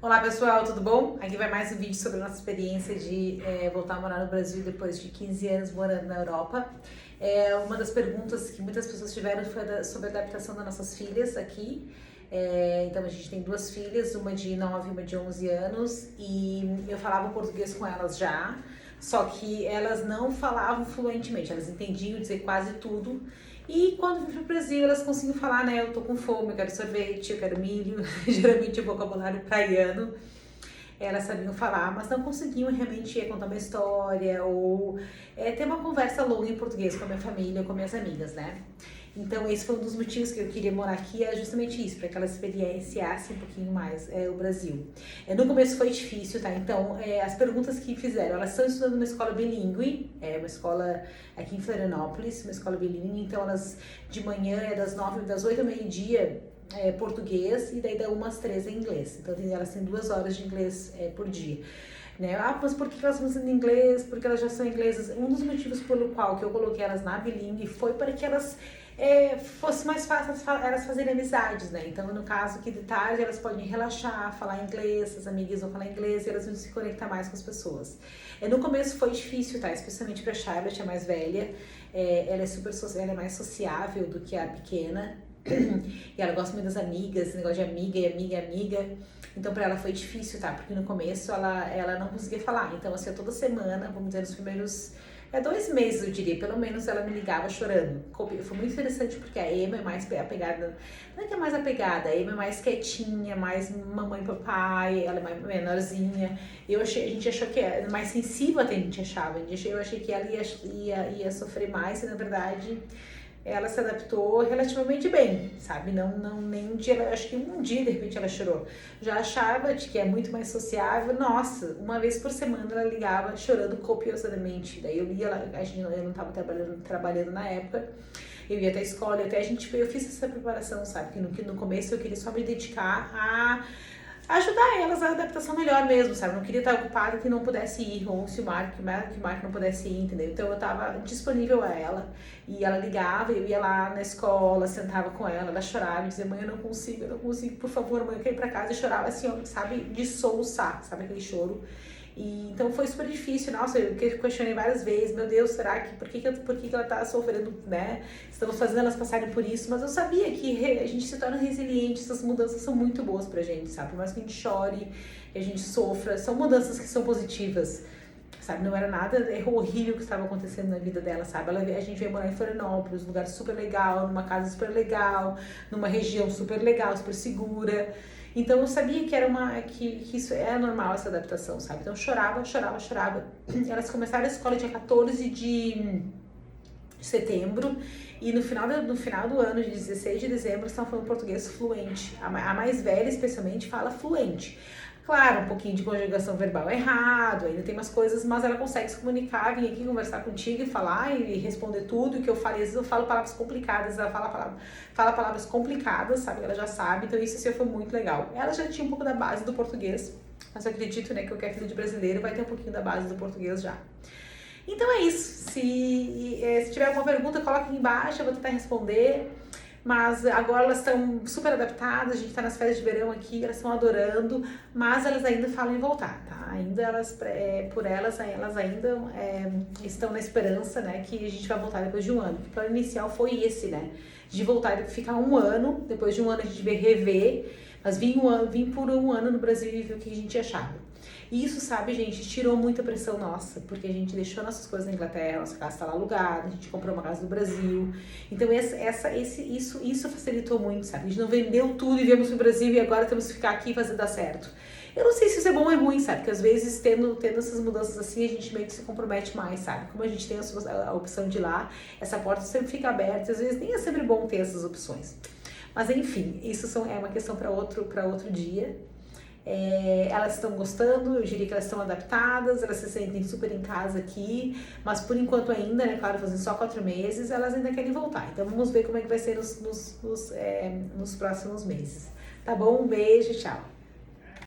Olá pessoal, tudo bom? Aqui vai mais um vídeo sobre a nossa experiência de voltar a morar no Brasil depois de 15 anos morando na Europa. Uma das perguntas que muitas pessoas tiveram foi sobre a adaptação das nossas filhas aqui. Então a gente tem duas filhas, uma de 9 e uma de 11 anos, e eu falava português com elas já, só que elas não falavam fluentemente, elas entendiam dizer quase tudo. E quando vim pro Brasil, elas conseguiam falar, né? Eu tô com fome, eu quero sorvete, eu quero milho, geralmente o vocabulário praiano. Elas sabiam falar, mas não conseguiam realmente contar uma história ou ter uma conversa longa em português com a minha família, com minhas amigas, né? Então esse foi um dos motivos que eu queria morar aqui, é justamente isso, para que elas experienciassem um pouquinho mais o Brasil. No começo foi difícil, tá? Então as perguntas que fizeram, elas estão estudando numa escola bilíngue, uma escola aqui em Florianópolis, uma escola bilíngue, então elas de manhã das 8 ao meio-dia português e daí da 1 às 3 é inglês. Então elas têm 2 horas de inglês por dia. Né? Mas por que elas estão fazendo inglês? Porque elas já são inglesas. Um dos motivos pelo qual que eu coloquei elas na bilíngue foi para que elas fosse mais fácil elas fazerem amizades, né? Então, no caso que de tarde elas podem relaxar, falar inglês, as amigas vão falar inglês e elas vão se conectar mais com as pessoas. No começo foi difícil, tá? Especialmente pra Charlotte, a mais velha. Ela é mais sociável do que a pequena. E ela gosta muito das amigas, esse negócio de amiga e amiga e amiga. Então pra ela foi difícil, tá? Porque no começo ela não conseguia falar. Então assim, toda semana, vamos dizer, nos primeiros 2 meses eu diria, pelo menos ela me ligava chorando. Foi muito interessante porque a Emma é mais apegada, não é que é mais apegada, a Emma é mais quietinha, mais mamãe e papai, ela é mais menorzinha. A gente achou que era mais sensível até a gente achava. Eu achei que ela ia sofrer mais e na verdade ela se adaptou relativamente bem, sabe? Não nem um dia, acho que um dia de repente ela chorou. Já a Charlotte, que é muito mais sociável, nossa, uma vez por semana ela ligava chorando copiosamente. Daí eu ia lá, eu não estava trabalhando na época, eu ia até a escola, eu fiz essa preparação, sabe? Que no começo eu queria só me dedicar a ajudar elas a adaptação melhor mesmo, sabe? Não queria estar ocupada que não pudesse ir, ou se o Marco não pudesse ir, entendeu? Então eu tava disponível a ela, e ela ligava, eu ia lá na escola, sentava com ela chorava, dizia, mãe, eu não consigo, por favor, mãe, eu quero ir pra casa, e chorava assim, sabe, de soluçar, sabe, aquele choro. E então foi super difícil, nossa, eu questionei várias vezes, meu Deus, será que, por que ela tá sofrendo, né? Estamos fazendo elas passarem por isso, mas eu sabia que a gente se torna resiliente, essas mudanças são muito boas pra gente, sabe? Por mais que a gente chore, que a gente sofra, são mudanças que são positivas, sabe? Não era nada horrível que estava acontecendo na vida dela, sabe? A gente veio morar em Florianópolis, um lugar super legal, numa casa super legal, numa região super legal, super segura. Então eu sabia que isso é normal, essa adaptação, sabe? Então eu chorava. Elas começaram a escola dia 14 de setembro e no final do ano, de 16 de dezembro, eles estavam falando português fluente. A mais velha, especialmente, fala fluente. Claro, um pouquinho de conjugação verbal errado, ainda tem umas coisas, mas ela consegue se comunicar, vir aqui conversar contigo e falar e responder tudo. O que eu falei, às vezes eu falo palavras complicadas, ela fala palavras complicadas, sabe? Ela já sabe, então isso assim, foi muito legal. Ela já tinha um pouco da base do português, mas eu acredito, né, que qualquer filho de brasileiro vai ter um pouquinho da base do português já. Então é isso. Se tiver alguma pergunta, coloca aqui embaixo, eu vou tentar responder. Mas agora elas estão super adaptadas, a gente está nas férias de verão aqui, elas estão adorando, mas elas ainda falam em voltar, tá? Ainda elas ainda estão na esperança, né, que a gente vai voltar depois de um ano. O plano inicial foi esse, né, de voltar e ficar um ano, depois de um ano a gente vai rever, mas vim por um ano no Brasil e ver o que a gente achava. E isso, sabe, gente, tirou muita pressão nossa, porque a gente deixou nossas coisas na Inglaterra, nossa casa está lá alugada, a gente comprou uma casa no Brasil. Então isso facilitou muito, sabe? A gente não vendeu tudo e viemos pro Brasil e agora temos que ficar aqui e fazer dar certo. Eu não sei se isso é bom ou é ruim, sabe? Porque às vezes, tendo essas mudanças assim, a gente meio que se compromete mais, sabe? Como a gente tem a opção de ir lá, essa porta sempre fica aberta, às vezes nem é sempre bom ter essas opções. Mas enfim, é uma questão para outro dia. Elas estão gostando, eu diria que elas estão adaptadas, elas se sentem super em casa aqui, mas por enquanto ainda, né, claro, fazendo só 4 meses, elas ainda querem voltar. Então vamos ver como é que vai ser nos próximos meses. Tá bom? Um beijo, tchau!